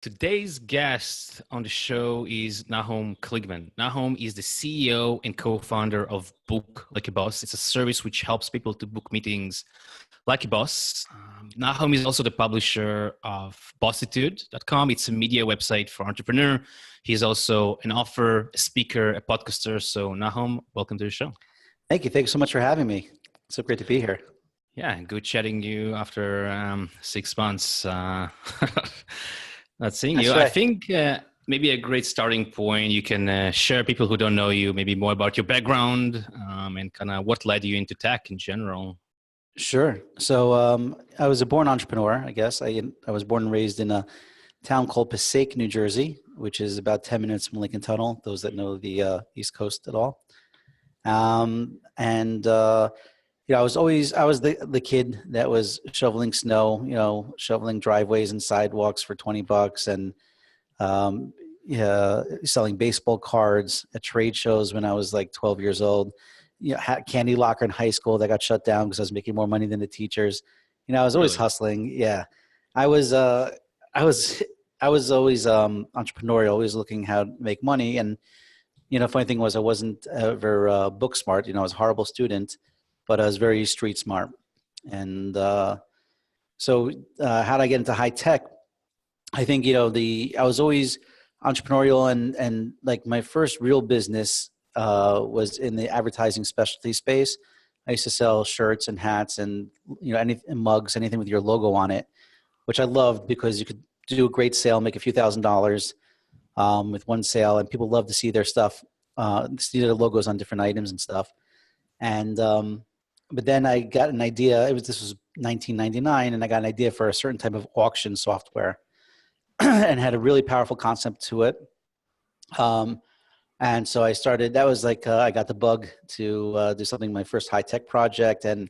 Today's guest on the show is Nachum Kligman. Nachum is the CEO and co-founder of BookLikeAboss. It's a service which helps people to book meetings like a boss. Nachum is also the publisher of Bossitude.com. It's a media website for entrepreneurs. He's also an author, a speaker, a podcaster. So Nachum, welcome to the show. Thank you. Thanks so much for having me. It's so great to be here. Yeah, good chatting you after 6 months. Not seeing you. Right. I think maybe a great starting point, you can share people who don't know you, maybe more about your background and kind of what led you into tech in general. Sure. So I was a born entrepreneur, I guess. I was born and raised in a town called Passaic, New Jersey, which is about 10 minutes from Lincoln Tunnel, those that know the East Coast at all. I was the kid that was shoveling snow, shoveling driveways and sidewalks for $20 and selling baseball cards at trade shows when I was like 12 years old. Had candy locker in high school that got shut down because I was making more money than the teachers. I was always hustling. Yeah, I was always entrepreneurial, always looking how to make money. And funny thing was I wasn't ever book smart. I was a horrible student, but I was very street smart. And so how did I get into high tech? I think, I was always entrepreneurial and like my first real business was in the advertising specialty space. I used to sell shirts and hats and, and mugs, anything with your logo on it, which I loved because you could do a great sale, make a few $1,000s with one sale. And people love to see their stuff, see their logos on different items and stuff. And, but then I got an idea. This was 1999, and I got an idea for a certain type of auction software, and had a really powerful concept to it. And so I started. That was like I got the bug to do something. My first high tech project, and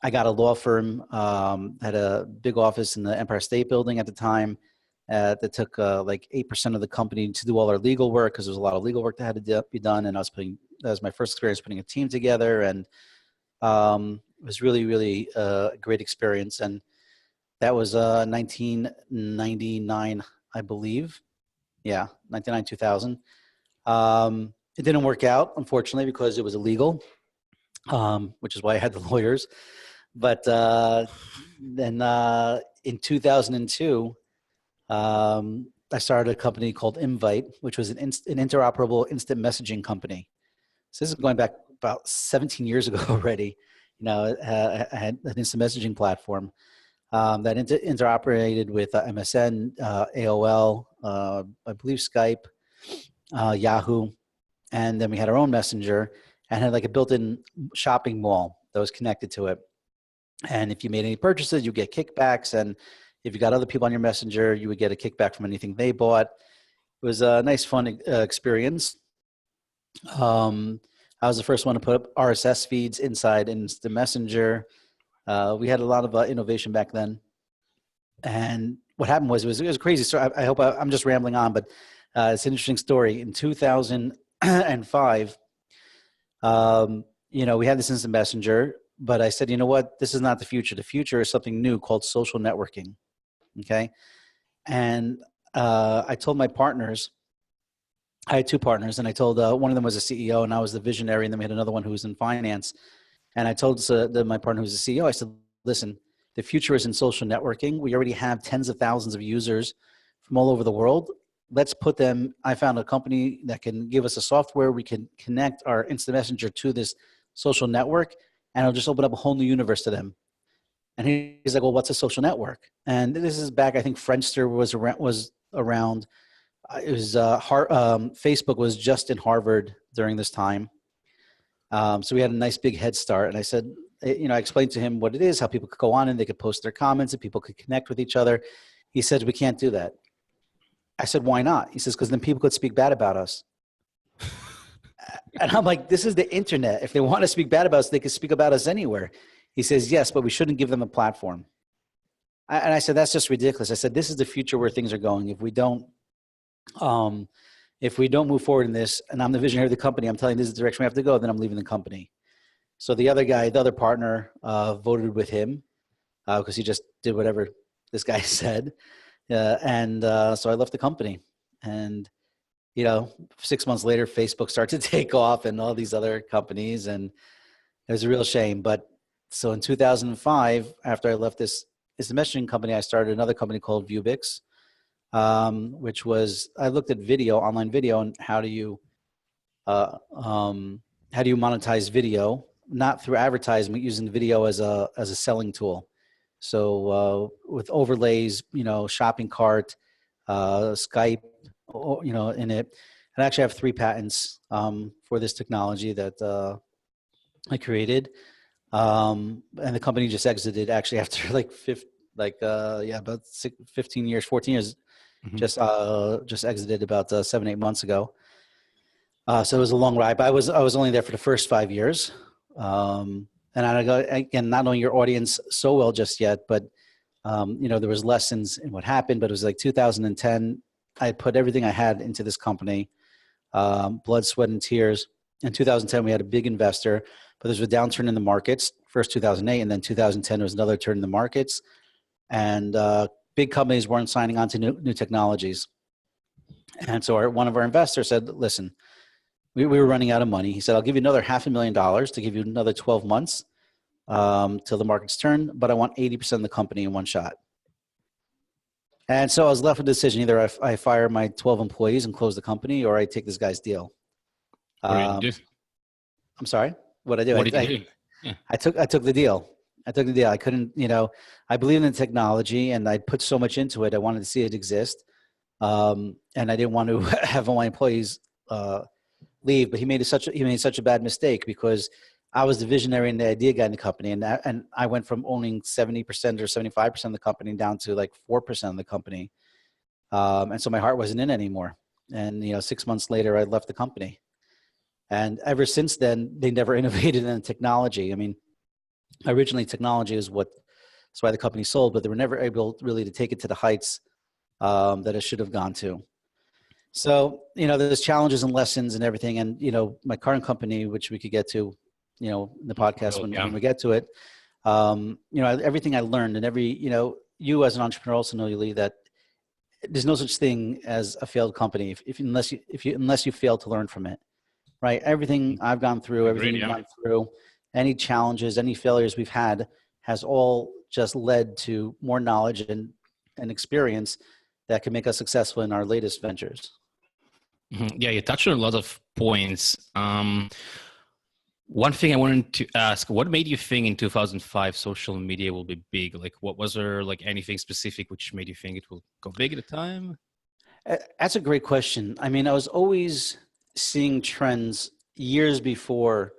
I got a law firm. Had a big office in the Empire State Building at the time. That took like 8% of the company to do all our legal work because there was a lot of legal work that had to be done. And that was my first experience putting a team together, and it was really, really a great experience. And that was 1999, I believe. Yeah, 99, 2000. It didn't work out, unfortunately, because it was illegal, which is why I had the lawyers. But then in 2002, I started a company called Invite, which was an interoperable instant messaging company. So this is going back about 17 years ago already. I had an instant messaging platform that interoperated with MSN, AOL, I believe Skype, Yahoo, and then we had our own messenger and had like a built-in shopping mall that was connected to it. And if you made any purchases, you get kickbacks, and if you got other people on your messenger, you would get a kickback from anything they bought. It was a nice, fun experience. I was the first one to put up RSS feeds inside Instant Messenger. We had a lot of innovation back then. And what happened was, it was a crazy story. I hope I'm just rambling on, but it's an interesting story. In 2005, we had this Instant Messenger, but I said, you know what? This is not the future. The future is something new called social networking. Okay. And I told my partners, I had two partners, and I told one of them was a CEO, and I was the visionary, and then we had another one who was in finance. And I told my partner who was the CEO, I said, listen, the future is in social networking. We already have tens of thousands of users from all over the world. Let's put them. I found a company that can give us a software. We can connect our instant messenger to this social network, and it'll just open up a whole new universe to them. And he's like, well, what's a social network? And this is back, I think Friendster was around. It was Facebook was just in Harvard during this time. So we had a nice big head start. And I said, I explained to him what it is, how people could go on and they could post their comments and people could connect with each other. He said, we can't do that. I said, why not? He says, because then people could speak bad about us. And I'm like, this is the internet. If they want to speak bad about us, they can speak about us anywhere. He says, yes, but we shouldn't give them a platform. And I said, that's just ridiculous. I said, this is the future where things are going. If we don't move forward in this, and I'm the visionary of the company, I'm telling you this is the direction we have to go, then I'm leaving the company. So the other partner voted with him because he just did whatever this guy said. So I left the company, and 6 months later, Facebook started to take off, and all these other companies, and it was a real shame. But so in 2005, after I left this messaging company, I started another company called Vubix, which was, I looked at online video, and how do you monetize video, not through advertisement, using video as a selling tool. So with overlays, shopping cart, Skype, in it. And I actually have 3 patents for this technology that I created. And the company just exited actually after about 15 years, 14 years, just exited about 7-8 months ago. So it was a long ride, but I was only there for the first 5 years. And I go, again, not knowing your audience so well just yet, but there was lessons in what happened, but it was like 2010. I put everything I had into this company, blood, sweat, and tears. In 2010, we had a big investor, but there was a downturn in the markets. First 2008, and then 2010 there was another turn in the markets, and big companies weren't signing on to new technologies. And so one of our investors said, "Listen, we were running out of money." He said, "I'll give you another $500,000 to give you another 12 months till the markets turn, but I want 80% of the company in one shot." And so I was left with a decision: either I fire my 12 employees and close the company, or I take this guy's deal. What did you do? I'm sorry. What did I do? What did you do? Yeah. I took the deal. I couldn't, I believe in the technology, and I put so much into it. I wanted to see it exist. And I didn't want to have all my employees leave, but he made such a bad mistake, because I was the visionary and the idea guy in the company. And I went from owning 70% or 75% of the company down to like 4% of the company. And so my heart wasn't in it anymore. And, 6 months later, I left the company. And ever since then, they never innovated in technology. I mean, originally technology is that's why the company sold, but they were never able really to take it to the heights that it should have gone to. So, there's challenges and lessons and everything. And, my current company, which we could get to, in the podcast when we get to it, everything I learned, and you as an entrepreneur also know, Yuli, that there's no such thing as a failed company unless you fail to learn from it. Right. Everything I've gone through, everything you've gone through, any challenges, any failures we've had, has all just led to more knowledge and experience that can make us successful in our latest ventures. Mm-hmm. Yeah, you touched on a lot of points. One thing I wanted to ask: what made you think in 2005 social media will be big? Like, what was there, like, anything specific which made you think it will go big at the time? That's a great question. I mean, I was always seeing trends years before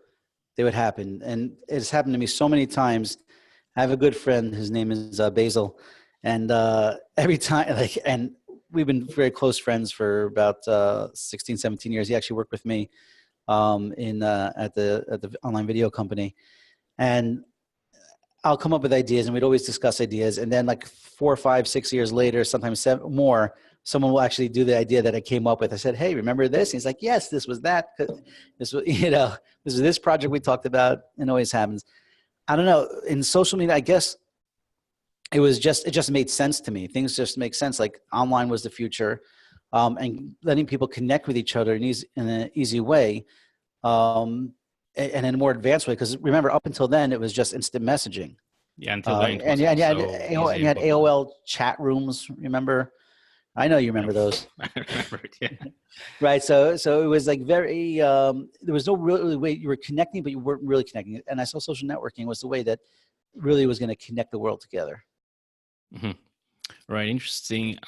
they would happen, and it's happened to me so many times. I have a good friend, his name is Basil, and every time, and we've been very close friends for about 16, 17 years. He actually worked with me at the online video company, and I'll come up with ideas, and we'd always discuss ideas, and then like 4, 5, 6 years later, sometimes 7 more, someone will actually do the idea that I came up with. I said, "Hey, remember this?" And he's like, "Yes, this was that. This was, this is this project we talked about." It always happens. I don't know. In social media, I guess it just made sense to me. Things just make sense. Like, online was the future, and letting people connect with each other in an easy way, and in a more advanced way. Because remember, up until then, it was just instant messaging. Yeah, until then, and you had AOL chat rooms. Remember? I know you remember those. I remember it, yeah. Right. So it was like very, there was no really way you were connecting, but you weren't really connecting. And I saw social networking was the way that really was going to connect the world together. Mm-hmm. Right. Interesting.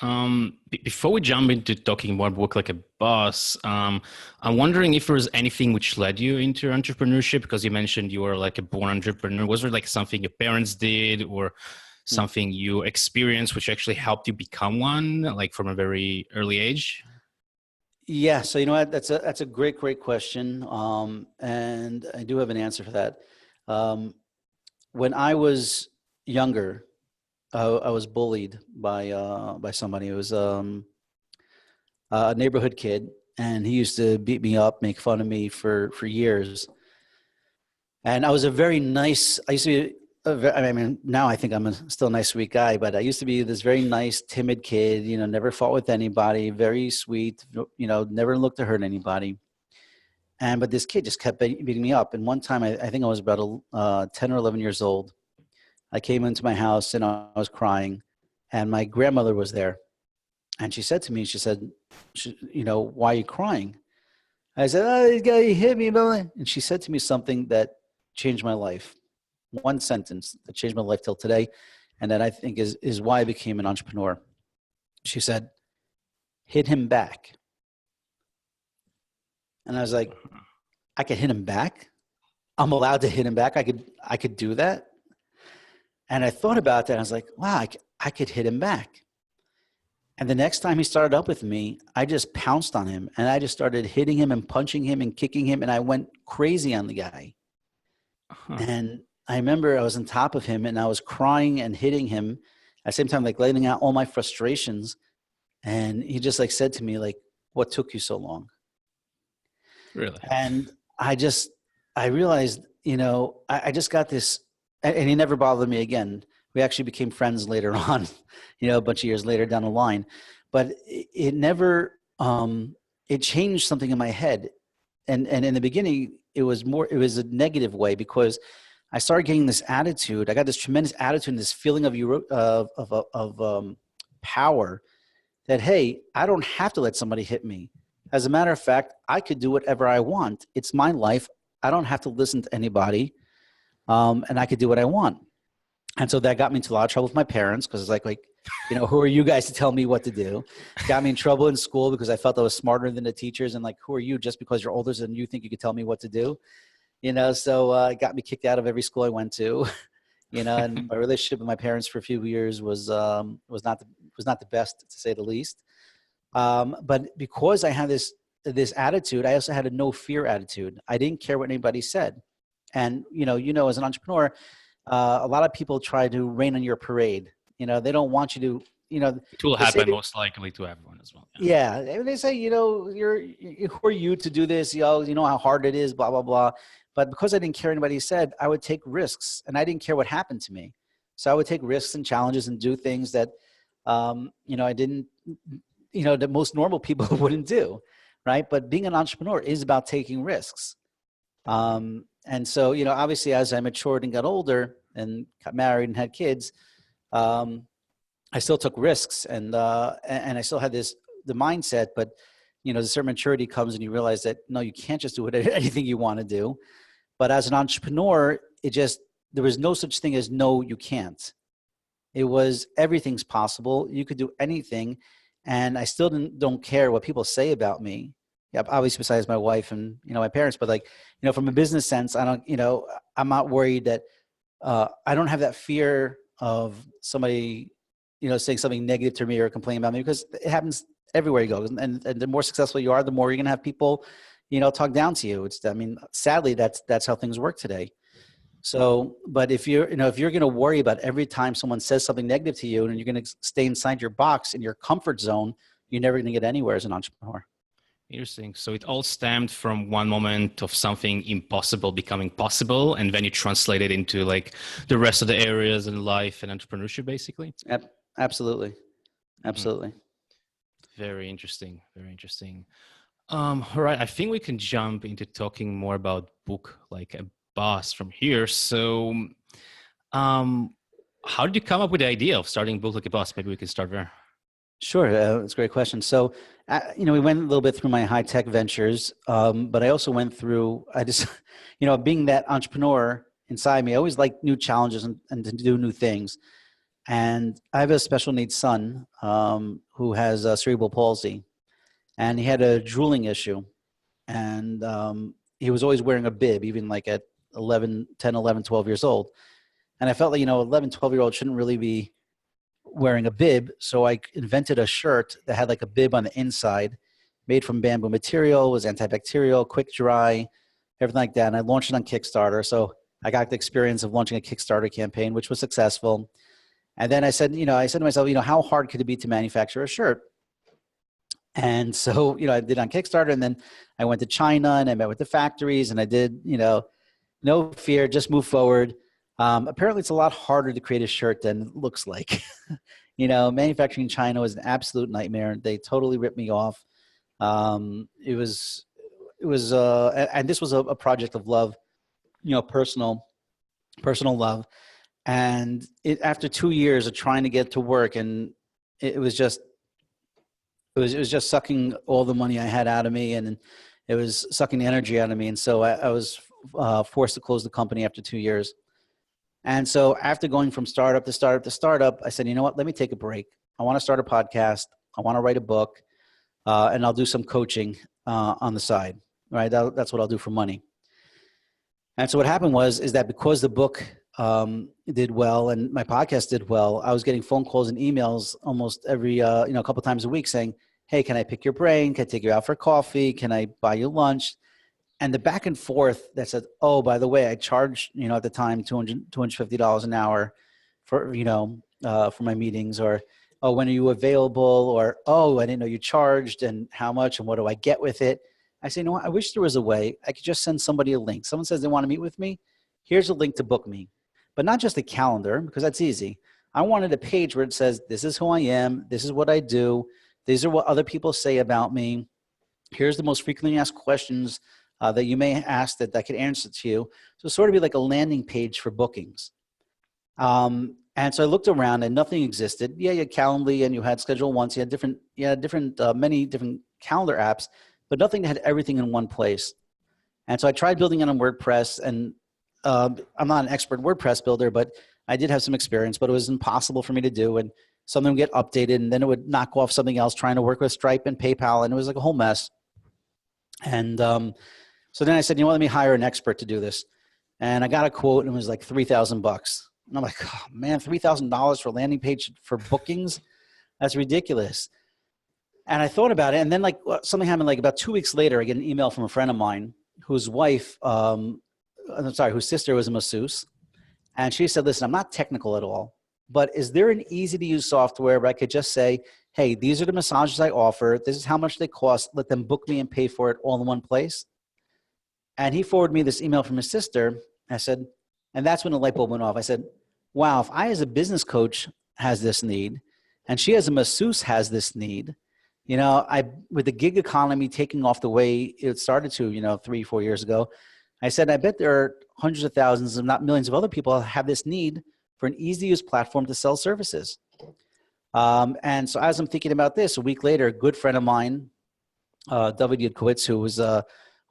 Before we jump into talking about Book Like a Boss, I'm wondering if there was anything which led you into entrepreneurship, because you mentioned you were like a born entrepreneur. Was there like something your parents did, or something you experienced which actually helped you become one, like from a very early age? Yeah. So, you know what, that's a great question. And I do have an answer for that. When I was younger, I was bullied by somebody. It was a neighborhood kid, and he used to beat me up, make fun of me for years. And I was I used to be I mean, now I think I'm still a nice, sweet guy, but I used to be this very nice, timid kid, never fought with anybody, very sweet, never looked to hurt anybody. But this kid just kept beating me up. And one time, I think I was about 10 or 11 years old. I came into my house and I was crying, and my grandmother was there. And she said to me, she said, why are you crying? I said, oh, this guy hit me. And she said to me something that changed my life. One sentence that changed my life till today. And that I think is why I became an entrepreneur. She said, hit him back. And I was like, I could hit him back? I'm allowed to hit him back? I could do that? And I thought about that. And I was like, wow, I could hit him back. And the next time he started up with me, I just pounced on him and I just started hitting him and punching him and kicking him. And I went crazy on the guy. And I remember I was on top of him and I was crying and hitting him at the same time, like letting out all my frustrations. And he just like said to me, like, what took you so long? Really? And I realized, I just got this, and he never bothered me again. We actually became friends later on, a bunch of years later down the line. But it never, it changed something in my head. And in the beginning, it was a negative way because I started getting this attitude. I got this tremendous attitude and this feeling of power that, hey, I don't have to let somebody hit me. As a matter of fact, I could do whatever I want. It's my life. I don't have to listen to anybody, and I could do what I want. And so that got me into a lot of trouble with my parents because it's like, who are you guys to tell me what to do? Got me in trouble in school because I felt I was smarter than the teachers and like, who are you just because you're older than you think you could tell me what to do? So it got me kicked out of every school I went to, and my relationship with my parents for a few years was not the best, to say the least. But because I had this attitude, I also had a no fear attitude. I didn't care what anybody said. And, as an entrepreneur, a lot of people try to rain on your parade. They don't want you to, it will happen most likely to everyone as well. Yeah. They say, who are you to do this? You know how hard it is, blah, blah, blah. But because I didn't care what anybody said, I would take risks and I didn't care what happened to me. So I would take risks and challenges and do things that, I didn't, that most normal people wouldn't do. Right. But being an entrepreneur is about taking risks. And so, obviously as I matured and got older and got married and had kids, I still took risks and I still had the mindset, but the certain maturity comes and you realize that, no, you can't just do anything you want to do. But as an entrepreneur, there was no such thing as no, you can't. It was everything's possible. You could do anything. And I still don't care what people say about me. Yeah, obviously besides my wife and, my parents, but like, from a business sense, I don't, I'm not worried that I don't have that fear of somebody, saying something negative to me or complaining about me because it happens everywhere you go. And the more successful you are, the more you're going to have people, talk down to you. Sadly, that's how things work today. So, but if you're going to worry about every time someone says something negative to you and you're going to stay inside your box in your comfort zone, you're never going to get anywhere as an entrepreneur. Interesting. So it all stemmed from one moment of something impossible becoming possible, and then you translate it into like the rest of the areas in life and entrepreneurship, basically. Absolutely. Absolutely. Very interesting. Very interesting. All right. I think we can jump into talking more about Book Like a Boss from here. So, how did you come up with the idea of starting Book Like a Boss? Maybe we can start there. Sure. That's a great question. So, we went a little bit through my high tech ventures, but I also went through, being that entrepreneur inside me, I always like new challenges and to do new things. And I have a special needs son who has cerebral palsy, and he had a drooling issue. And he was always wearing a bib, even like at 10, 11, 12 years old. And I felt like, 11, 12-year-olds shouldn't really be wearing a bib. So I invented a shirt that had like a bib on the inside, made from bamboo material, was antibacterial, quick dry, everything like that. And I launched it on Kickstarter. So I got the experience of launching a Kickstarter campaign, which was successful. And then I said to myself, how hard could it be to manufacture a shirt? And so, I did on Kickstarter, and then I went to China and I met with the factories and I did, no fear, just move forward. Apparently, it's a lot harder to create a shirt than it looks like. Manufacturing in China was an absolute nightmare. They totally ripped me off. And this was a project of love, personal love. And after 2 years of trying to get to work, and it was just sucking all the money I had out of me, and it was sucking the energy out of me. And so I was forced to close the company after 2 years. And so after going from startup to startup to startup, I said, you know what, let me take a break. I want to start a podcast. I want to write a book, and I'll do some coaching on the side, right? That's what I'll do for money. And so what happened is that because the book did well and my podcast did well, I was getting phone calls and emails almost every, a couple times a week saying, hey, can I pick your brain? Can I take you out for coffee? Can I buy you lunch? And the back and forth that said, oh, by the way, I charged, at the time, $250 an hour for my meetings, or, oh, when are you available? Or, oh, I didn't know you charged, and how much, and what do I get with it? I say, I wish there was a way I could just send somebody a link. Someone says they want to meet with me. Here's a link to book me, but not just a calendar, because that's easy. I wanted a page where it says, this is who I am. This is what I do. These are what other people say about me. Here's the most frequently asked questions that you may ask that I could answer to you. So sort of be like a landing page for bookings. And so I looked around and nothing existed. Yeah, you had Calendly and you had Schedule Once. You had many different calendar apps, but nothing that had everything in one place. And so I tried building it on WordPress, and I'm not an expert WordPress builder, but I did have some experience, but it was impossible for me to do. And something would get updated and then it would knock off something else, trying to work with Stripe and PayPal. And it was like a whole mess. And so then I said, let me hire an expert to do this. And I got a quote, and it was like $3,000. And I'm like, oh man, $3,000 for a landing page for bookings? That's ridiculous. And I thought about it. And then something happened, like about 2 weeks later, I get an email from a friend of mine whose sister was a masseuse. And she said, listen, I'm not technical at all, but is there an easy to use software where I could just say, hey, these are the massages I offer. This is how much they cost. Let them book me and pay for it all in one place. And he forwarded me this email from his sister. I said, and that's when the light bulb went off. I said, wow, if I as a business coach has this need, and she as a masseuse has this need, with the gig economy taking off the way it started to, 3-4 years ago, I said, I bet there are hundreds of thousands, if not millions of other people that have this need for an easy to use platform to sell services. And so as I'm thinking about this, a week later, a good friend of mine, David Yudkowitz, who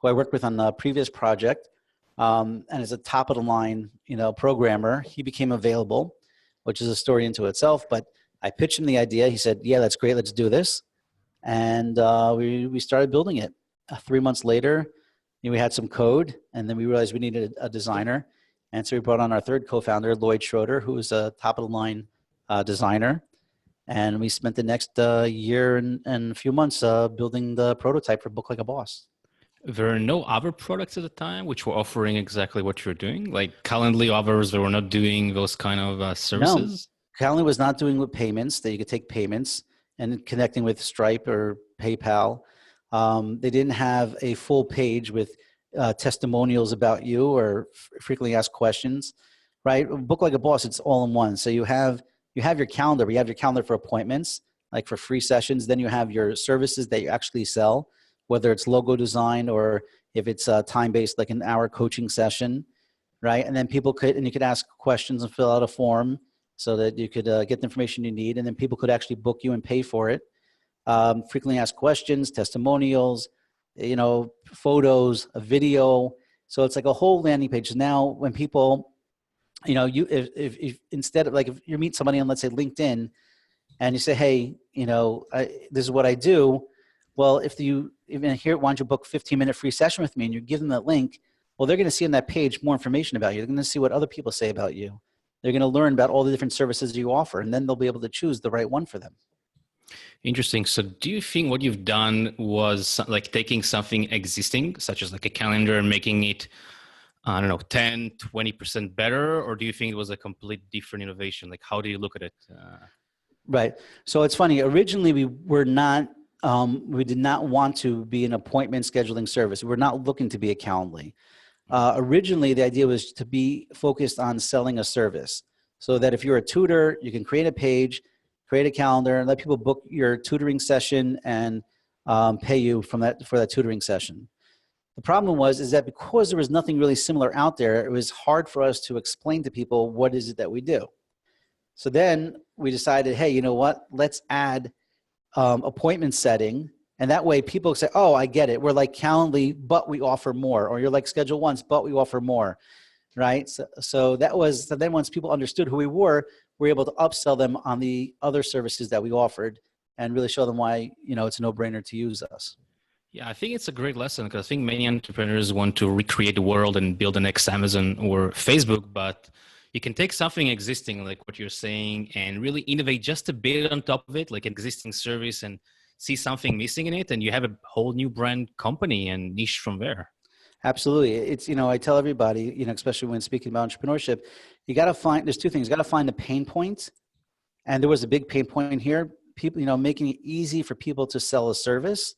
I worked with on the previous project, and is a top of the line, programmer, he became available, which is a story into itself. But I pitched him the idea. He said, yeah, that's great. Let's do this. And we started building it. 3 months later, we had some code, and then we realized we needed a designer. And so we brought on our third co-founder, Lloyd Schroeder, who is a top of the line designer. And we spent the next year and a few months building the prototype for Book Like a Boss. There are no other products at the time which were offering exactly what you're doing, like Calendly, others that were not doing those kind of services? No, Calendly was not doing with payments, that you could take payments and connecting with Stripe or PayPal. They didn't have a full page with testimonials about you or frequently asked questions, right? Book Like a Boss, it's all in one. So you have your calendar, but you have your calendar for appointments, like for free sessions. Then you have your services that you actually sell, whether it's logo design or if it's time-based, like an hour coaching session, right? And then you could ask questions and fill out a form so that you could get the information you need. And then people could actually book you and pay for it. Frequently asked questions, testimonials, photos, a video. So it's like a whole landing page. Now, when people, if instead of if you meet somebody on, let's say, LinkedIn, and you say, hey, this is what I do. Well, if you even here, why don't you book a 15-minute free session with me, and you give them that link, well, they're going to see on that page more information about you. They're going to see what other people say about you. They're going to learn about all the different services you offer, and then they'll be able to choose the right one for them. Interesting. So do you think what you've done was like taking something existing, such as like a calendar, and making it, 10, 20% better? Or do you think it was a complete different innovation? Like, how do you look at it? Right. So it's funny. Originally, we did not want to be an appointment scheduling service. We're not looking to be a Calendly. Originally, the idea was to be focused on selling a service, so that if you're a tutor, you can create a page, create a calendar, and let people book your tutoring session and pay you for that tutoring session. The problem is that because there was nothing really similar out there, it was hard for us to explain to people what is it that we do. So then we decided, hey, you know what? Let's add appointment setting. And that way people say, oh, I get it. We're like Calendly, but we offer more. Or you're like Schedule Once, but we offer more, right? So then once people understood who we were able to upsell them on the other services that we offered and really show them why, it's a no-brainer to use us. Yeah, I think it's a great lesson because I think many entrepreneurs want to recreate the world and build the next Amazon or Facebook, but you can take something existing like what you're saying and really innovate just a bit on top of it, like an existing service, and see something missing in it, and you have a whole new brand company and niche from there. Absolutely. It's, I tell everybody, especially when speaking about entrepreneurship, there's two things. You got to find the pain points. And there was a big pain point here. People, making it easy for people to sell a service.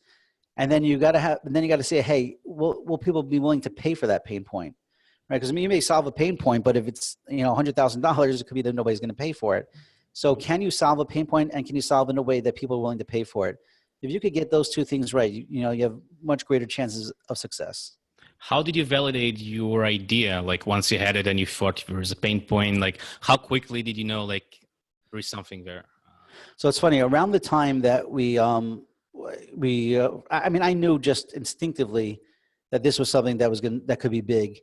And then you got to say, hey, will people be willing to pay for that pain point? Right? Because you may solve a pain point, but if it's, $100,000, it could be that nobody's going to pay for it. So can you solve a pain point, and can you solve in a way that people are willing to pay for it? If you could get those two things right, you have much greater chances of success. How did you validate your idea? Like once you had it and you thought there was a pain point, like how quickly did you know, like there is something there? So it's funny, around the time that I knew just instinctively that this was something that could be big,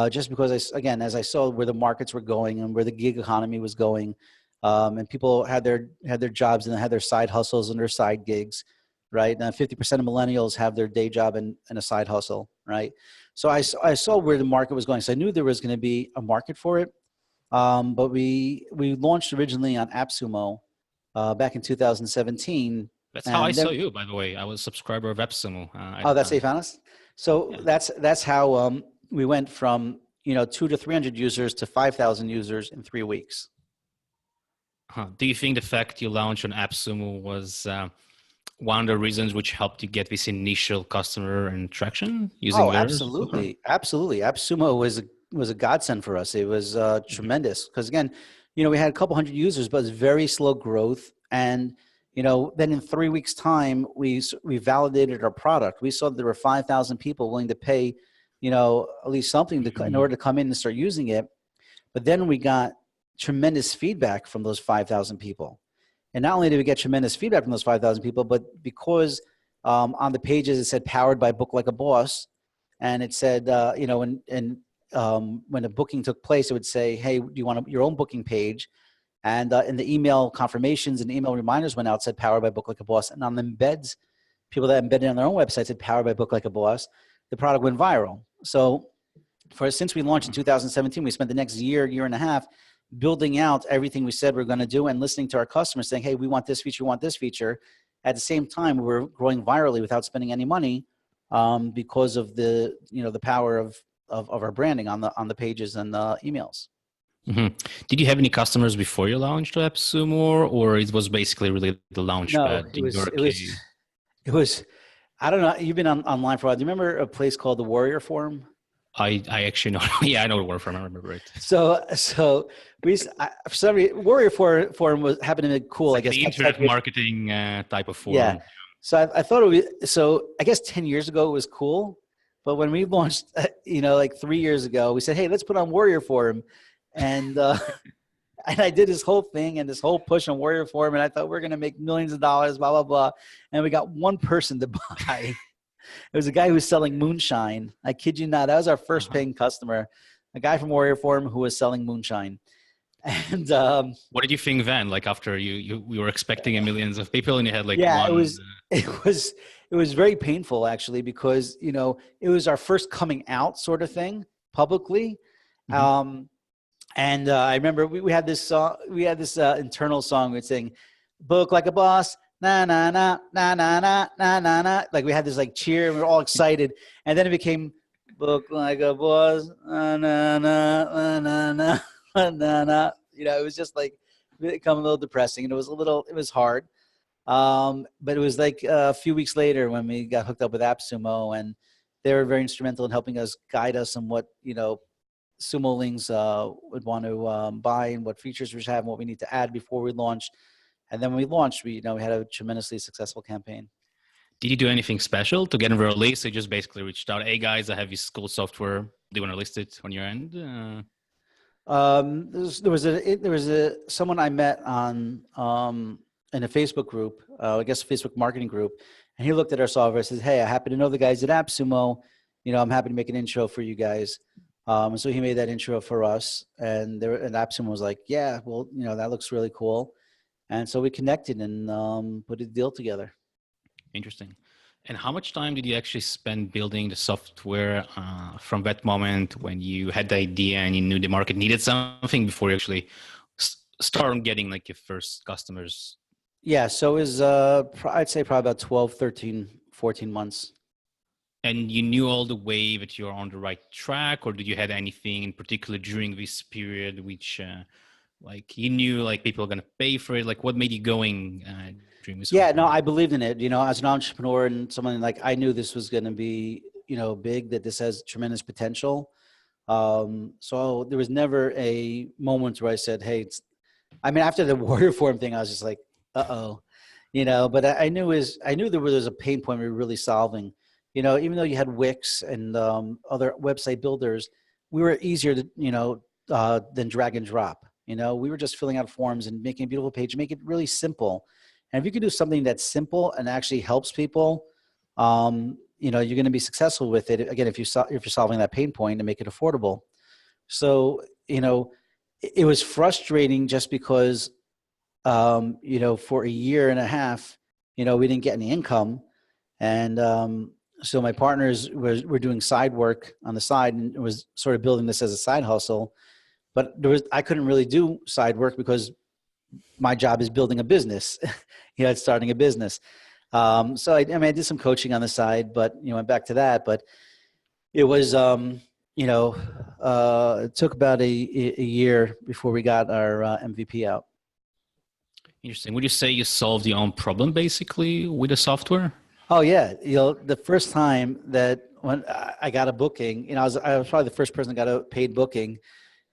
just because as I saw where the markets were going and where the gig economy was going, and people had their jobs and they had their side hustles and their side gigs, right? Now 50% of millennials have their day job and a side hustle, right? So I saw where the market was going. So I knew there was going to be a market for it. But we launched originally on AppSumo back in 2017. That's how I saw you, by the way. I was a subscriber of AppSumo. That's how you found us? So yeah. That's how we went from 200 to 300 users to 5,000 users in 3 weeks. Do you think the fact you launched on AppSumo was one of the reasons which helped you get this initial customer and traction using theirs? Absolutely. AppSumo was a godsend for us. It was tremendous because, again, we had a couple hundred users, but it's very slow growth. And then in 3 weeks' time, we validated our product. We saw that there were 5,000 people willing to pay, at least something in order to come in and start using it. But then we got tremendous feedback from those 5,000 people. And not only did we get tremendous feedback from those 5,000 people, but because on the pages it said powered by Book Like a Boss, and it said, when a booking took place, it would say, hey, do you want your own booking page? And in the email confirmations and email reminders went out, said powered by Book Like a Boss. And on the embeds, people that embedded on their own website said powered by Book Like a Boss. The product went viral. So since we launched in 2017, we spent the next year and a half building out everything we said we're going to do and listening to our customers saying, hey, we want this feature, we want this feature. At the same time, we were growing virally without spending any money because of the power of our branding on the pages and the emails. Mm-hmm. Did you have any customers before you launched AppSumo, or it was basically really the launch pad? It was, I don't know. You've been online for a while. Do you remember a place called the Warrior Forum? I actually know. Yeah, I know the Warrior Forum. I remember it. So for some reason, Warrior Forum happened to be cool. It's like the internet marketing type of forum. Yeah. So I thought I guess 10 years ago it was cool. But when we launched, like 3 years ago, we said, hey, let's put on Warrior Forum. And and I did this whole thing and this whole push on Warrior Forum. And I thought we're going to make millions of dollars, blah, blah, blah. And we got one person to buy. It was a guy who was selling moonshine. I kid you not. That was our first paying customer, a guy from Warrior Forum who was selling moonshine. And what did you think then? Like after you were expecting millions of people and you had like one. It was very painful actually because it was our first coming out sort of thing publicly. Mm-hmm. And I remember we had this song. We had this internal song we'd sing, "Book Like a Boss." Na na na na na na na na na. Like we had this like cheer, and we were all excited. And then it became "Book Like a Boss." Na na na na na na na. It was just like become a little depressing, and it was hard. But it was like a few weeks later when we got hooked up with AppSumo, and they were very instrumental in helping us guide us on what, Sumolings would want to buy and what features we should have and what we need to add before we launch. And then when we launched, we had a tremendously successful campaign. Did you do anything special to get them released? So you just basically reached out, hey guys, I have this cool software. Do you want to list it on your end? There was someone I met on in a Facebook group, I guess a Facebook marketing group, and he looked at our software and says, "Hey, I happen to know the guys at AppSumo. I'm happy to make an intro for you guys." And so he made that intro for us, and AppSumo was like, "Yeah, well, that looks really cool," and so we connected and put a deal together. Interesting. And how much time did you actually spend building the software from that moment when you had the idea and you knew the market needed something before you actually start getting like your first customers? Yeah, so it was, I'd say probably about 12, 13, 14 months. And you knew all the way that you're on the right track, or did you had anything in particular during this period which like you knew like people are going to pay for it? Like what made you going during this? Yeah, no, I believed in it. As an entrepreneur and someone like, I knew this was going to be, big, that this has tremendous potential. So there was never a moment where I said, hey, after the Warrior Forum thing, I was just like, uh-oh, but I knew there was a pain point we were really solving. Even though you had Wix and other website builders, we were easier to, than drag and drop. We were just filling out forms and making a beautiful page, make it really simple. And if you can do something that's simple and actually helps people, you're going to be successful with it. Again, if you're solving that pain point and make it affordable. So, it was frustrating just because, for a year and a half, we didn't get any income. And so my partners were doing side work on the side and was sort of building this as a side hustle. But I couldn't really do side work because my job is building a business, it's starting a business. So I did some coaching on the side, but, went back to that. But it was, it took about a year before we got our MVP out. Interesting. Would you say you solved your own problem basically with the software? Oh yeah. The first time that when I got a booking, I was probably the first person that got a paid booking,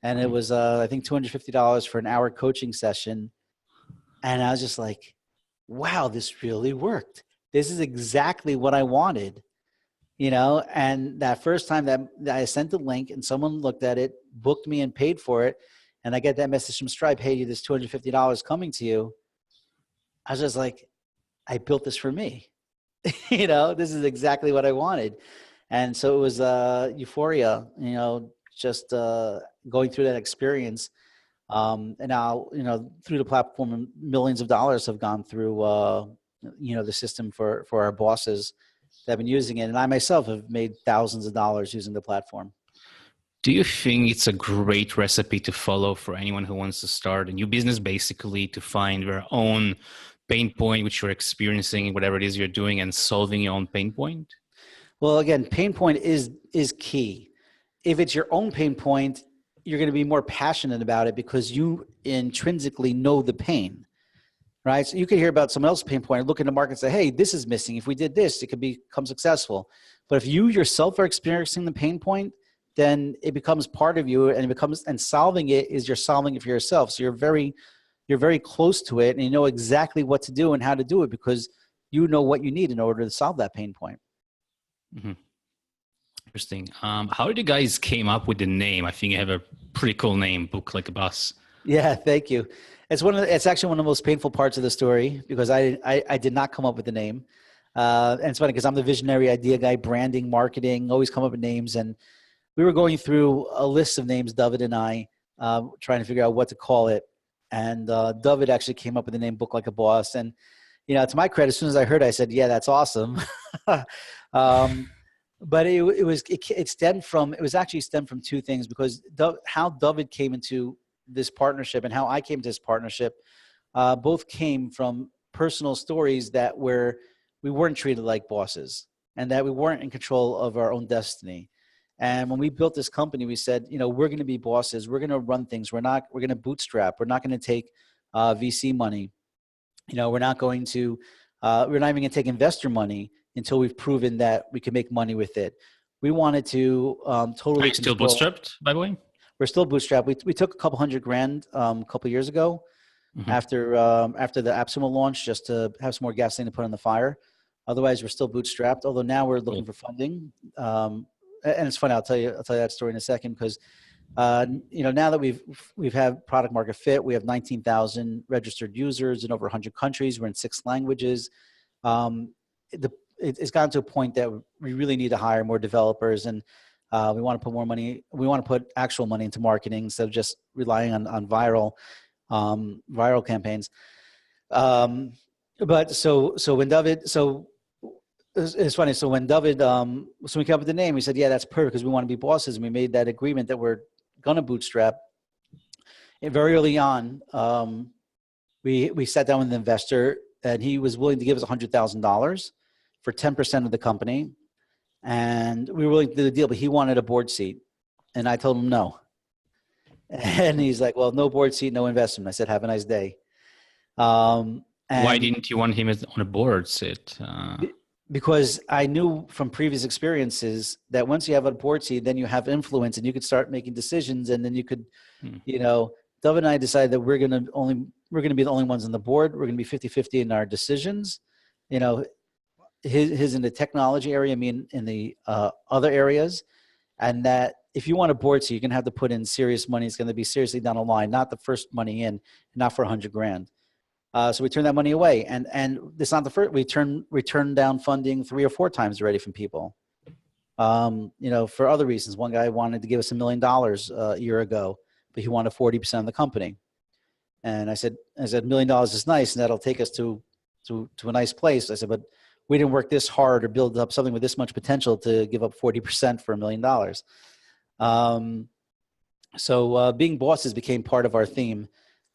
and it was, I think $250 for an hour coaching session. And I was just like, wow, this really worked. This is exactly what I wanted, and that first time that I sent the link and someone looked at it, booked me and paid for it. And I get that message from Stripe, hey, there's $250 coming to you. I was just like, I built this for me. This is exactly what I wanted. And so it was euphoria, just going through that experience. And now, through the platform, millions of dollars have gone through, the system for our bosses that have been using it. And I myself have made thousands of dollars using the platform. Do you think it's a great recipe to follow for anyone who wants to start a new business, basically to find their own pain point, which you're experiencing, whatever it is you're doing, and solving your own pain point? Well, again, pain point is key. If it's your own pain point, you're going to be more passionate about it because you intrinsically know the pain, right? So you could hear about someone else's pain point and look in the market and say, hey, this is missing. If we did this, it could become successful. But if you yourself are experiencing the pain point, then it becomes part of you, and solving it is you're solving it for yourself. So you're very close to it, and you know exactly what to do and how to do it because you know what you need in order to solve that pain point. Mm-hmm. Interesting. How did you guys came up with the name? I think you have a pretty cool name, Book Like a Boss. Yeah, thank you. It's actually one of the most painful parts of the story because I did not come up with the name. And it's funny because I'm the visionary idea guy, branding, marketing, always come up with names. And we were going through a list of names, David and I, trying to figure out what to call it. And David actually came up with the name Book Like a Boss. And, to my credit, as soon as I heard it, I said, yeah, that's awesome. But it stemmed from two things because how David came into this partnership and how I came to this partnership both came from personal stories that where we weren't treated like bosses and that we weren't in control of our own destiny. And when we built this company, we said, we're going to be bosses. We're going to run things. We're going to bootstrap. We're not going to take VC money. We're not even going to take investor money until we've proven that we can make money with it. We wanted to Are totally you still control. bootstrapped, by the way? We're still bootstrapped. We took a couple hundred grand a couple years ago Mhm. after the AppSumo launch, just to have some more gasoline to put on the fire. Otherwise, we're still bootstrapped. Although now we're looking Cool. for funding. And it's funny. I'll tell you that story in a second because now that we've had product market fit, we have 19,000 registered users in over 100 countries. We're in 6 languages. Um, it's gotten to a point that we really need to hire more developers, and we want to put more money. We want to put actual money into marketing instead of just relying on viral campaigns. But so when David, so it's funny. So when David, so we came up with the name, we said, yeah, that's perfect because we want to be bosses, and we made that agreement that we're gonna bootstrap. And very early on, we sat down with an investor, and he was willing to give us $100,000 for 10% of the company, and we were willing to do the deal, but he wanted a board seat, and I told him no. And he's like, well, no board seat, no investment. I said, have a nice day. Why And didn't you want him on a board seat? because I knew from previous experiences that once you have a board seat, then you have influence and you could start making decisions. And then you could, Dov and I decided that we're going to be the only ones on the board. We're going to be 50-50 in our decisions. His in the technology area, me in the other areas. And that if you want a board seat, you're going to have to put in serious money. It's going to be seriously down the line, not the first money in, not for $100,000. So we turned that money away, and it's not the first. We turned down funding 3 or 4 times already from people. For other reasons. One guy wanted to give us $1 million a year ago, but he wanted 40% of the company. And I said, $1 million is nice, and that'll take us to a nice place. I said, but we didn't work this hard or build up something with this much potential to give up 40% for $1 million. So being bosses became part of our theme.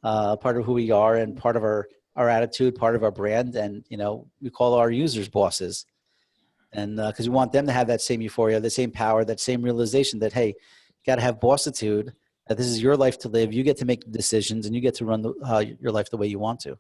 Part of who we are and part of our attitude, part of our brand. And, we call our users bosses. And because we want them to have that same euphoria, the same power, that same realization that, hey, you got to have bossitude, that this is your life to live. You get to make the decisions and you get to run your life the way you want to.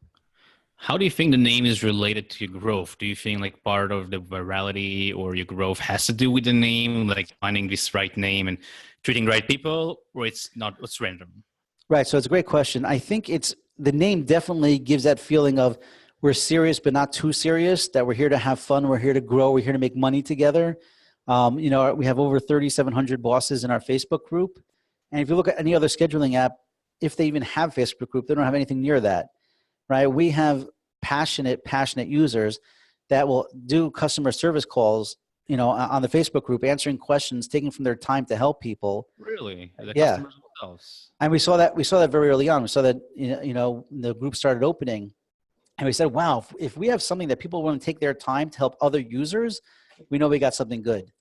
How do you think the name is related to your growth? Do you think like part of the virality or your growth has to do with the name, like finding this right name and treating right people, or it's not, it's random? Right. So it's a great question. I think the name definitely gives that feeling of we're serious, but not too serious, that we're here to have fun. We're here to grow. We're here to make money together. We have over 3,700 bosses in our Facebook group. And if you look at any other scheduling app, if they even have Facebook group, they don't have anything near that, right? We have passionate users that will do customer service calls, on the Facebook group, answering questions, taking from their time to help people. Really? The Yeah. customers themselves. And we saw that very early on. We saw that, the group started opening, and we said, wow, if we have something that people want to take their time to help other users, we know we got something good.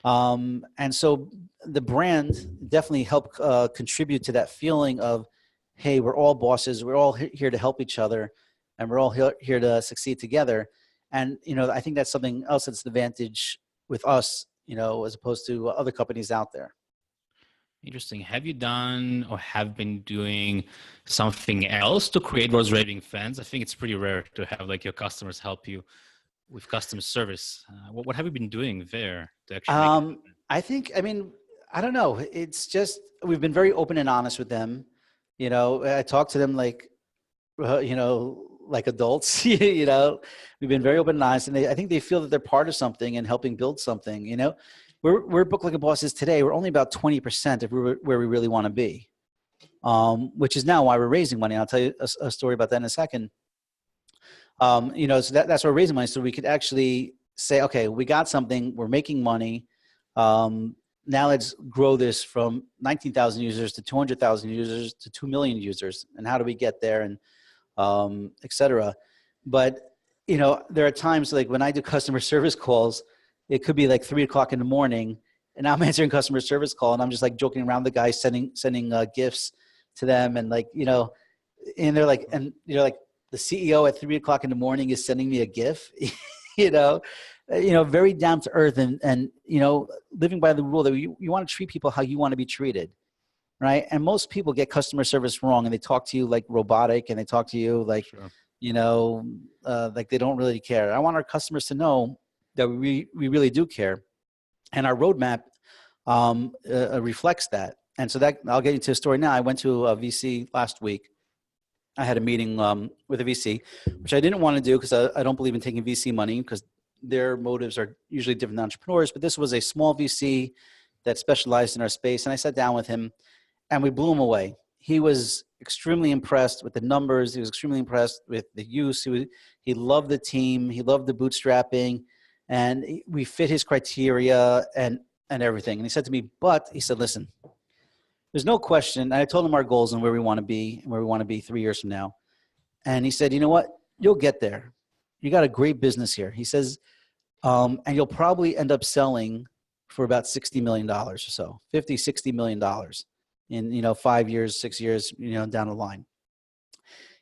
And so the brand definitely helped contribute to that feeling of, hey, we're all bosses. We're all here to help each other, and we're all here to succeed together. And, I think that's something else that's the advantage with us, as opposed to other companies out there. Interesting. Have you done or have been doing something else to create those raving fans? I think it's pretty rare to have like your customers help you with customer service. What have you been doing there to actually make it? I don't know. It's just, we've been very open and honest with them. I talk to them like adults, we've been very open and honest, and I think they feel that they're part of something and helping build something, We're BookLikeAboss is today. We're only about 20% of where we really want to be, which is now why we're raising money. And I'll tell you a story about that in a second. So that's why we're raising money, so we could actually say, okay, we got something. We're making money. Now let's grow this from 19,000 users to 200,000 users to 2 million users. And how do we get there? And et cetera. But, there are times like when I do customer service calls, it could be like 3:00 in the morning, and I'm answering customer service call, and I'm just like joking around the guys, sending gifts to them, and and they're like, like the CEO at 3:00 in the morning is sending me a gift, very down to earth, and living by the rule that you want to treat people how you want to be treated, right? And most people get customer service wrong, and they talk to you like robotic, and they talk to you like, Sure. like they don't really care. I want our customers to know that we really do care. And our roadmap reflects that. And so that, I'll get into a story now. I went to a VC last week. I had a meeting with a VC, which I didn't want to do because I don't believe in taking VC money because their motives are usually different than entrepreneurs. But this was a small VC that specialized in our space. And I sat down with him and we blew him away. He was extremely impressed with the numbers. He was extremely impressed with the use. He loved the team. He loved the bootstrapping. And we fit his criteria and everything. And he said to me, but he said, listen, there's no question. And I told him our goals and where we want to be and where we want to be 3 years from now. And he said, you know what? You'll get there. You got a great business here. He says, and you'll probably end up selling for about $60 million or so, $50, $60 million in, 5 years, 6 years, down the line.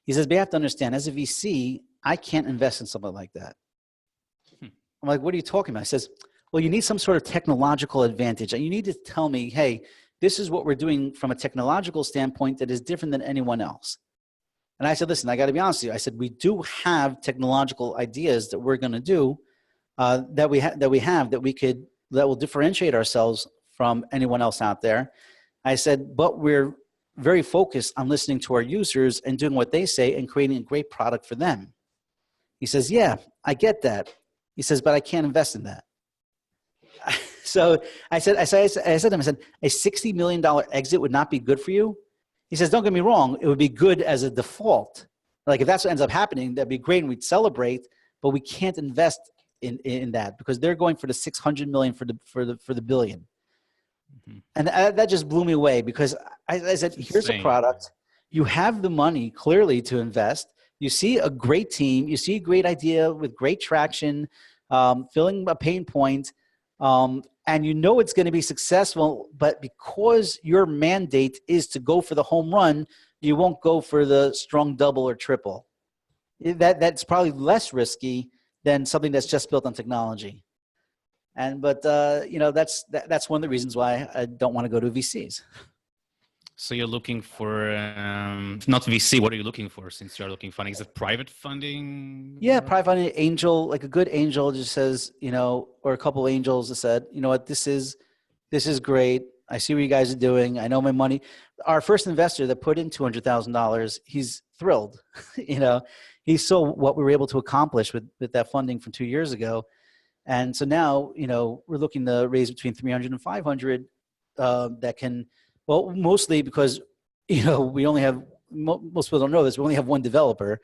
He says, but you have to understand, as a VC, I can't invest in something like that. I'm like, what are you talking about? He says, well, you need some sort of technological advantage. And you need to tell me, hey, this is what we're doing from a technological standpoint that is different than anyone else. And I said, listen, I got to be honest with you. I said, we do have technological ideas that we're going to do that will differentiate ourselves from anyone else out there. I said, but we're very focused on listening to our users and doing what they say and creating a great product for them. He says, yeah, I get that. He says, but I can't invest in that. So I said to him, a $60 million exit would not be good for you. He says, don't get me wrong. It would be good as a default. Like if that's what ends up happening, that'd be great and we'd celebrate, but we can't invest in that because they're going for the 600 million for the billion. Mm-hmm. And that just blew me away because I said, here's a product. You have the money clearly to invest. You see a great team. You see a great idea with great traction, filling a pain point. And it's going to be successful, but because your mandate is to go for the home run, you won't go for the strong double or triple. That's probably less risky than something that's just built on technology. But that's one of the reasons why I don't want to go to VCs. So you're looking for, not VC, what are you looking for since you're looking for funding? Is it private funding? Yeah, private funding, angel, like a good angel just says, or a couple of angels that said, you know what, this is great. I see what you guys are doing. I know my money. Our first investor that put in $200,000, he's thrilled. He saw what we were able to accomplish with that funding from 2 years ago. And so now, we're looking to raise between 300 and 500 that can, well, mostly because, we only have, most people don't know this, we only have one developer.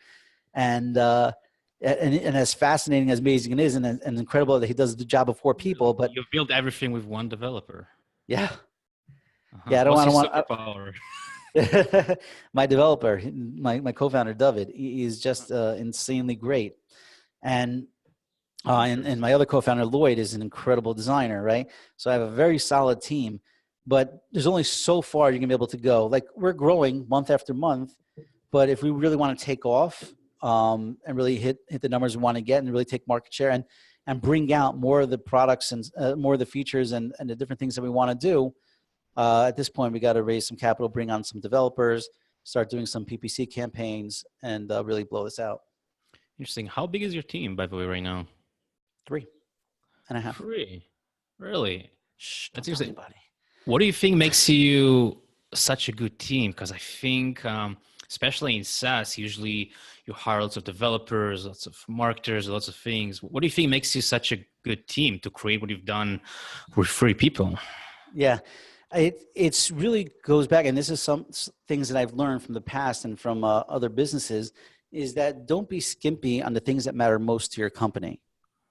And as fascinating as amazing it is and incredible that he does the job of 4 people, but you've built everything with one developer. Yeah. Uh-huh. Yeah. I don't want superpower? My developer, my co-founder, David, he's just insanely great. And my other co-founder, Lloyd, is an incredible designer, right? So I have a very solid team, but there's only so far you're gonna be able to go. Like we're growing month after month, but if we really want to take off and really hit the numbers we want to get and really take market share and bring out more of the products and more of the features and the different things that we want to do, at this point, we got to raise some capital, bring on some developers, start doing some PPC campaigns, and really blow this out. Interesting. How big is your team, by the way, right now? 3.5. 3? Really? That's interesting. What do you think makes you such a good team? Because I think, especially in SaaS, usually you hire lots of developers, lots of marketers, lots of things. What do you think makes you such a good team to create what you've done with 3 people? Yeah. It's really goes back, and this is some things that I've learned from the past and from other businesses, is that don't be skimpy on the things that matter most to your company,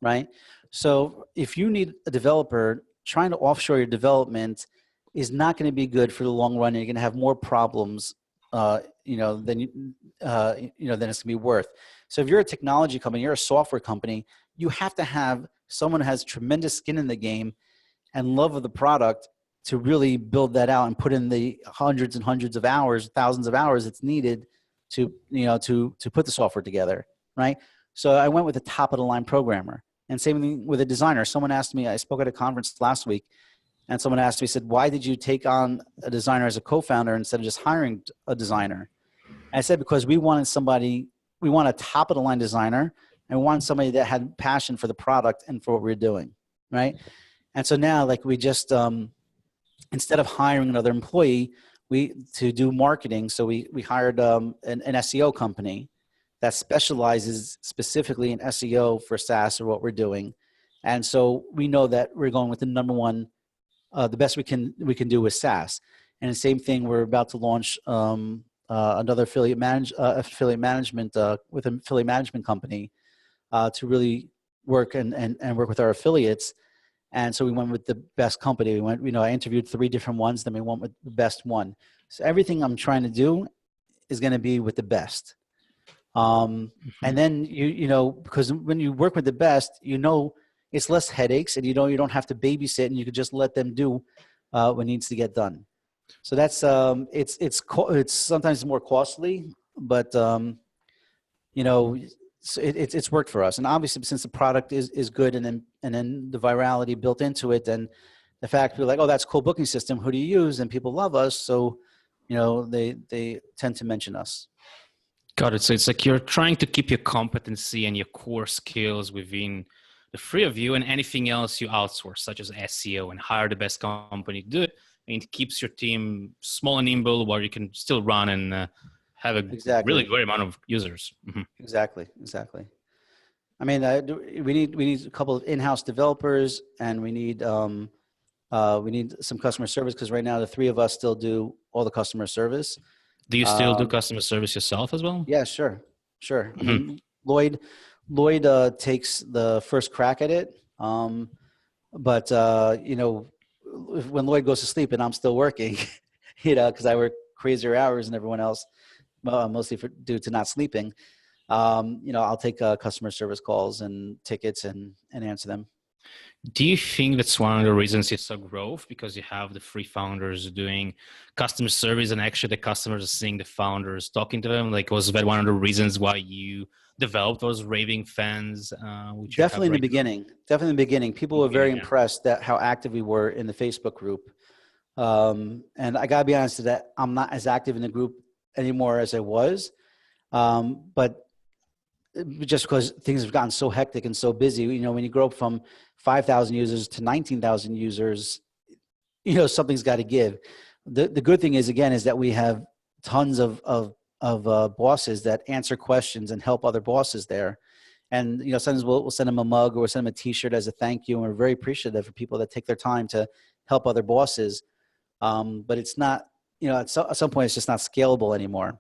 right? So if you need a developer, trying to offshore your development is not going to be good for the long run, and you're going to have more problems, than it's going to be worth. So if you're a technology company, you're a software company, you have to have someone who has tremendous skin in the game and love of the product to really build that out and put in the hundreds and hundreds of hours, thousands of hours it's needed to put the software together, right? So I went with a top of the line programmer, and same thing with a designer. Someone asked me, I spoke at a conference last week, and someone asked me, said, why did you take on a designer as a co-founder instead of just hiring a designer? And I said, because we want a top of the line designer, and we wanted somebody that had passion for the product and for what we're doing, right? And so now, like, we just, instead of hiring another employee, to do marketing. So we hired an SEO company that specializes specifically in SEO for SaaS or what we're doing. And so we know that we're going with the number one, the best we can do with SaaS. And the same thing, we're about to launch another affiliate management with an affiliate management company to really work and work with our affiliates. And so we went with the best company. We went, I interviewed 3 different ones, then we went with the best one. So everything I'm trying to do is going to be with the best. And then because when you work with the best, it's less headaches, and you don't have to babysit, and you could just let them do what needs to get done. So that's it's sometimes more costly, but it's worked for us. And obviously, since the product is good, and then the virality built into it, and the fact we're like, oh, that's a cool booking system, who do you use? And people love us, so they tend to mention us. Got it. So it's like you're trying to keep your competency and your core skills within the 3 of you, and anything else you outsource, such as SEO, and hire the best company to do it. And it keeps your team small and nimble, while you can still run and have a really great amount of users. Mm-hmm. Exactly. I mean, we need a couple of in-house developers, and we need some customer service, because right now the 3 of us still do all the customer service. Do you still do customer service yourself as well? Yeah, sure. Mm-hmm. I mean, Lloyd takes the first crack at it, but when Lloyd goes to sleep and I'm still working, because I work crazier hours than everyone else, mostly due to not sleeping. I'll take customer service calls and tickets and answer them. Do you think that's one of the reasons you saw growth, because you have the 3 founders doing customer service, and actually the customers are seeing the founders talking to them? Like, was that one of the reasons why you developed those raving fans? Definitely in the beginning. People were very impressed at how active we were in the Facebook group. And I gotta be honest that I'm not as active in the group anymore as I was. But just because things have gotten so hectic and so busy, when you grow up from 5,000 users to 19,000 users, something's got to give. The good thing is that we have tons of bosses that answer questions and help other bosses there. And, sometimes we'll send them a mug, or we'll send them a t-shirt as a thank you. And we're very appreciative for people that take their time to help other bosses. But it's not, at some point it's just not scalable anymore.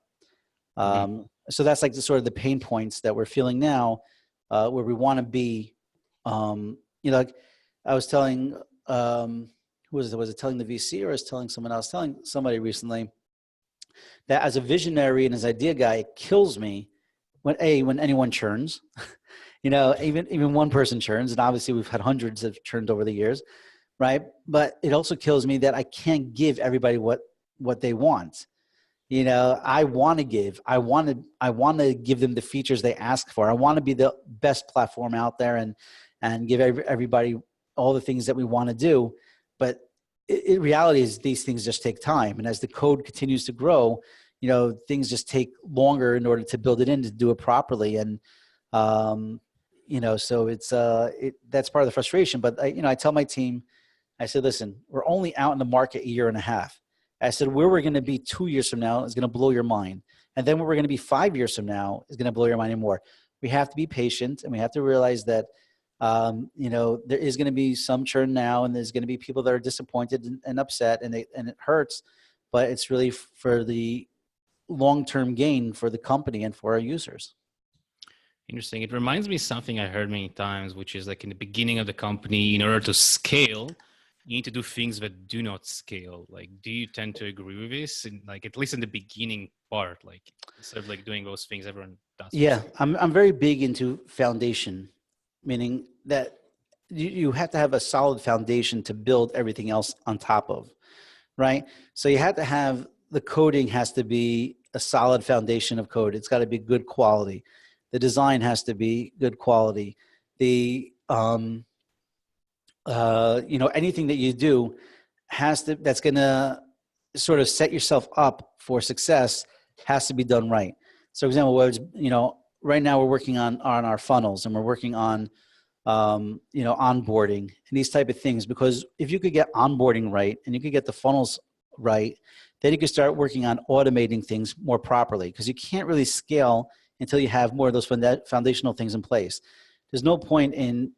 So that's like the pain points that we're feeling now, where we want to be. Like I was telling, who was it? Was it telling the VC, or was telling someone else? Telling somebody recently that as a visionary and as idea guy, it kills me when anyone churns. Even one person churns, and obviously we've had hundreds have churned over the years, right? But it also kills me that I can't give everybody what they want. I want to give. I want to give them the features they ask for. I want to be the best platform out there and give everybody all the things that we want to do. But reality is these things just take time. And as the code continues to grow, things just take longer in order to build it in, to do it properly. And, so it's that's part of the frustration. But I tell my team, I said, listen, we're only out in the market 1.5 years. I said, where we're going to be 2 years from now is going to blow your mind. And then where we're going to be 5 years from now is going to blow your mind even more. We have to be patient, and we have to realize that, there is going to be some churn now, and there's going to be people that are disappointed and upset, and it hurts, but it's really for the long-term gain for the company and for our users. Interesting. It reminds me of something I heard many times, which is like in the beginning of the company, in order to scale, you need to do things that do not scale. Like, do you tend to agree with this? And like, at least in the beginning part, like instead of like doing those things everyone does. Yeah, I'm very big into foundation, meaning that you have to have a solid foundation to build everything else on top of, right? So you have to have, the coding has to be a solid foundation of code. It's got to be good quality. The design has to be good quality. The anything that you do that's going to sort of set yourself up for success has to be done right. So, for example, right now we're working on our funnels, and we're working on onboarding and these type of things. Because if you could get onboarding right and you could get the funnels right, then you can start working on automating things more properly, because you can't really scale until you have more of those foundational things in place. There's no point in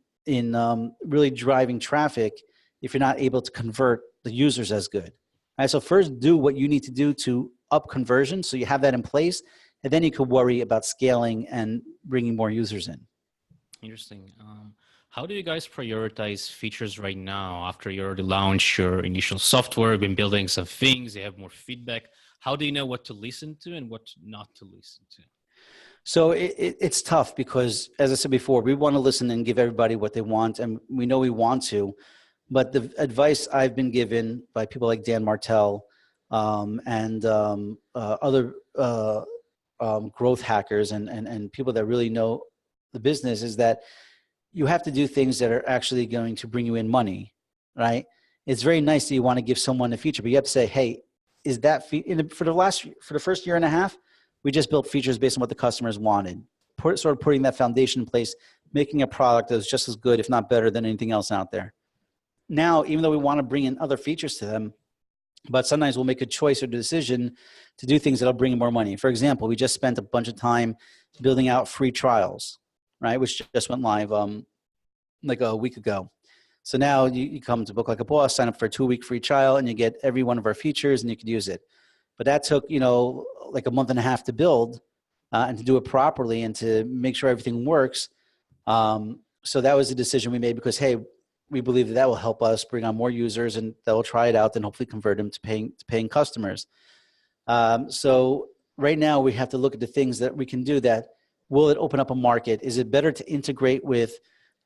really driving traffic if you're not able to convert the users as good. All right, so first do what you need to do to up conversion, so you have that in place, and then you could worry about scaling and bringing more users in. Interesting. How do you guys prioritize features right now after you already launched your initial software, been building some things, you have more feedback? How do you know what to listen to and what not to listen to? So it's tough because, as I said before, we want to listen and give everybody what they want, and we know we want to. But the advice I've been given by people like Dan Martell and other growth hackers and people that really know the business is that you have to do things that are actually going to bring you in money, right? It's very nice that you want to give someone a feature, but you have to say, hey, is that for the first year and a half, we just built features based on what the customers wanted, sort of putting that foundation in place, making a product that's just as good, if not better, than anything else out there. Now, even though we want to bring in other features to them, but sometimes we'll make a choice or decision to do things that'll bring in more money. For example, we just spent a bunch of time building out free trials, right? Which just went live like a week ago. So now you come to Book Like a Boss, sign up for a 2-week free trial, and you get every one of our features and you could use it. But that took, like a month and a half to build and to do it properly and to make sure everything works. So that was a decision we made because, hey, we believe that will help us bring on more users and that will try it out and hopefully convert them to paying customers. So right now we have to look at the things that we can do. That will it open up a market? Is it better to integrate with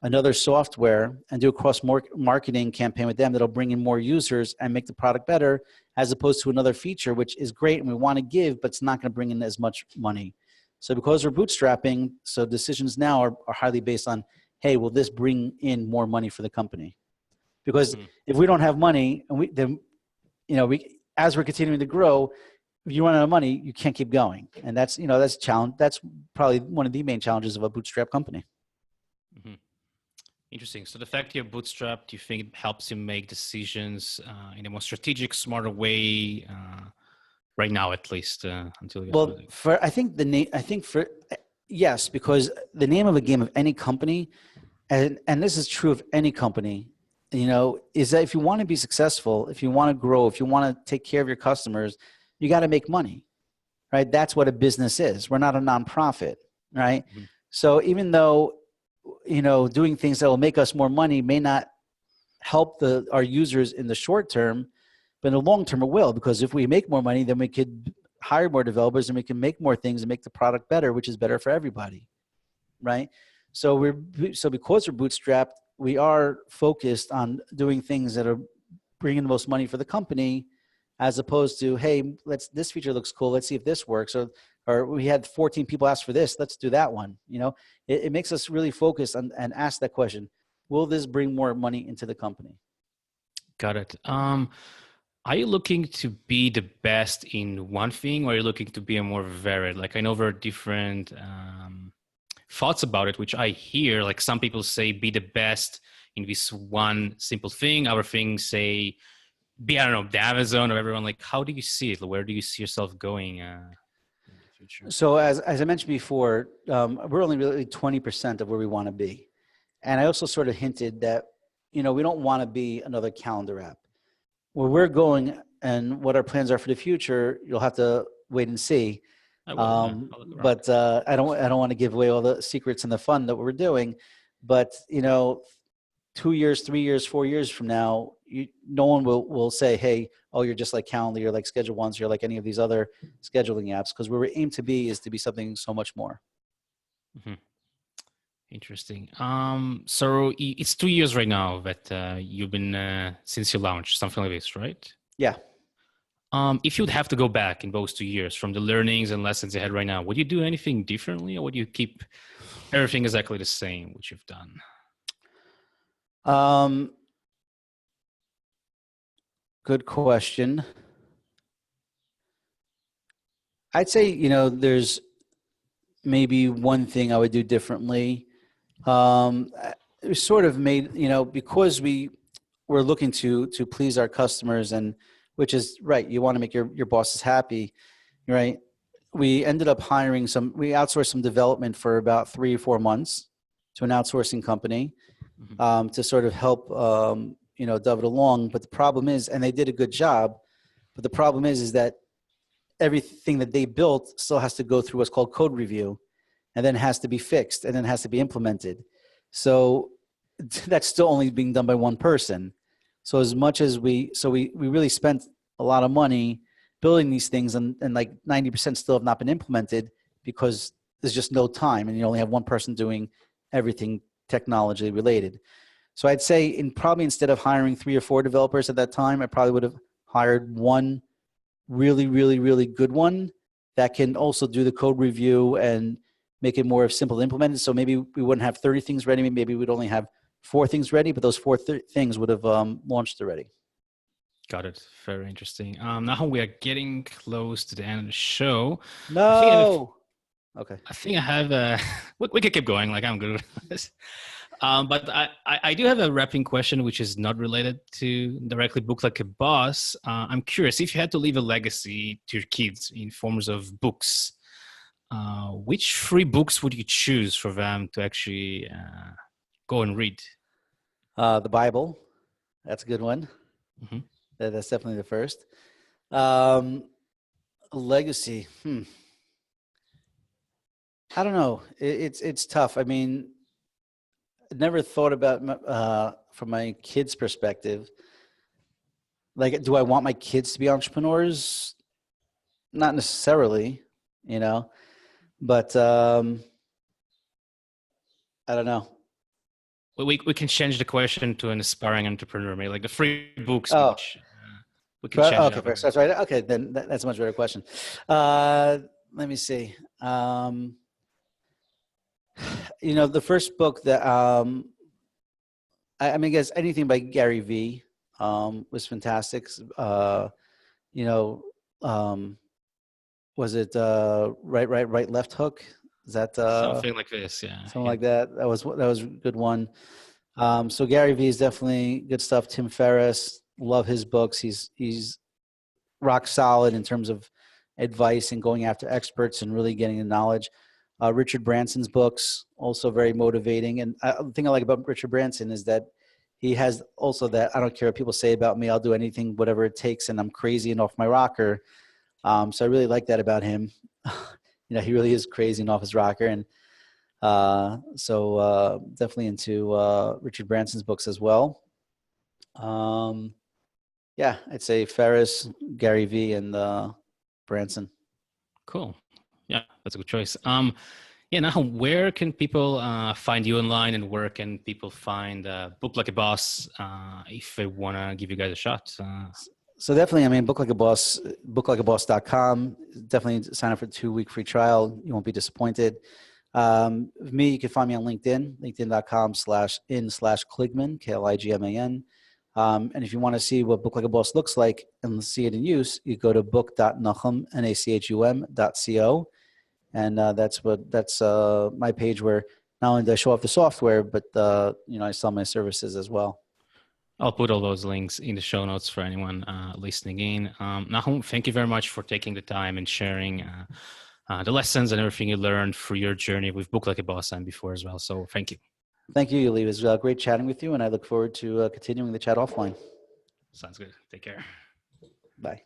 another software and do a cross marketing campaign with them that'll bring in more users and make the product better, as opposed to another feature which is great and we want to give, but it's not going to bring in as much money. So because we're bootstrapping, so decisions now are highly based on, hey, will this bring in more money for the company? Because if we don't have money, and as we're continuing to grow, if you run out of money, you can't keep going, and that's a challenge. That's probably one of the main challenges of a bootstrap company. Mm-hmm. Interesting. So the fact you're bootstrapped, you think it helps you make decisions in a more strategic, smarter way right now, at least until you. Well, yes, because the name of a game of any company, and this is true of any company, is that if you want to be successful, if you want to grow, if you want to take care of your customers, you got to make money, right? That's what a business is. We're not a nonprofit, right? Mm-hmm. So even though, doing things that will make us more money may not help our users in the short term, but in the long term it will, because if we make more money, then we could hire more developers and we can make more things and make the product better, which is better for everybody, right? So because we're bootstrapped, we are focused on doing things that are bringing the most money for the company, as opposed to, hey, this feature looks cool, let's see if this works, or we had 14 people ask for this, let's do that one. It makes us really focus and ask that question: will this bring more money into the company? Got it. Are you looking to be the best in one thing, or are you looking to be a more varied? Like, I know there are different thoughts about it, which I hear. Like, some people say be the best in this one simple thing. Other things say be, I don't know, the Amazon or everyone. Like, how do you see it? Where do you see yourself going in the future? So as I mentioned before, we're only really 20% of where we want to be. And I also sort of hinted that, we don't want to be another calendar app. Where we're going and what our plans are for the future, you'll have to wait and see. But I don't want to give away all the secrets and the fun that we're doing. But 2 years, 3 years, 4 years from now, no one will say, hey, oh, you're just like Calendly, you're like Schedule Ones, you're like any of these other scheduling apps, because where we aim to be is to be something so much more. Mm-hmm. Interesting. So it's 2 years right now that you've been since you launched, something like this, right? Yeah. If you'd have to go back in those 2 years from the learnings and lessons you had right now, would you do anything differently, or would you keep everything exactly the same, which you've done? Good question. I'd say, there's maybe one thing I would do differently. we sort of made, because we were looking to please our customers, and which is right. You want to make your bosses happy, right? We ended up we outsourced some development for about 3 or 4 months to an outsourcing company, to sort of help, dove it along. But the problem is, and they did a good job, but the problem is that everything that they built still has to go through what's called code review, and then has to be fixed, and then has to be implemented. So that's still only being done by one person. So as much as we really spent a lot of money building these things, and like 90% still have not been implemented because there's just no time, and you only have one person doing everything technology related. So I'd say probably instead of hiring 3 or 4 developers at that time, I probably would have hired one really, really, really good one that can also do the code review and make it more simple to implement. So maybe we wouldn't have 30 things ready. Maybe we'd only have 4 things ready, but those 4 things would have launched already. Got it. Very interesting. Now we are getting close to the end of the show. No. Okay. I think I have we could keep going. Like, I'm good with this. But I do have a wrapping question, which is not related to directly Book Like a Boss. I'm curious, if you had to leave a legacy to your kids in forms of books, which 3 books would you choose for them to actually go and read? The Bible. That's a good one. Mm-hmm. That's definitely the first. Legacy. I don't know. It's tough. I mean, I never thought about from my kids' perspective. Like, do I want my kids to be entrepreneurs? Not necessarily, but I don't know. We can change the question to an aspiring entrepreneur, maybe like the 3 books. Oh. Which, we can change okay, first. That's right. Okay, then that's a much better question. Let me see. The first book that I guess anything by Gary V was fantastic. Was it right, left hook? Is that something like this? Yeah, something like that. That was a good one. So Gary V is definitely good stuff. Tim Ferriss, love his books. He's rock solid in terms of advice and going after experts and really getting the knowledge. Richard Branson's books, also very motivating. And the thing I like about Richard Branson is that he has also that, I don't care what people say about me, I'll do anything, whatever it takes, and I'm crazy and off my rocker. So I really like that about him. He really is crazy and off his rocker. And so definitely into Richard Branson's books as well. Yeah, I'd say Ferriss, Gary V, and Branson. Cool. Yeah, that's a good choice. Now where can people find you online, and where can people find Book Like a Boss if they want to give you guys a shot? So definitely, Book Like a Boss, booklikeaboss.com. Definitely sign up for a 2-week free trial. You won't be disappointed. Me, you can find me on LinkedIn, linkedin.com/in/Kligman, Kligman. And if you want to see what Book Like a Boss looks like and see it in use, you go to book.nachum, Nachum.co. And that's my page where not only do I show off the software, but I sell my services as well. I'll put all those links in the show notes for anyone listening in. Nachum, thank you very much for taking the time and sharing the lessons and everything you learned through your journey with Book Like a Boss and before as well. So thank you. Thank you, Yuli. It was great chatting with you, and I look forward to continuing the chat offline. Sounds good. Take care. Bye.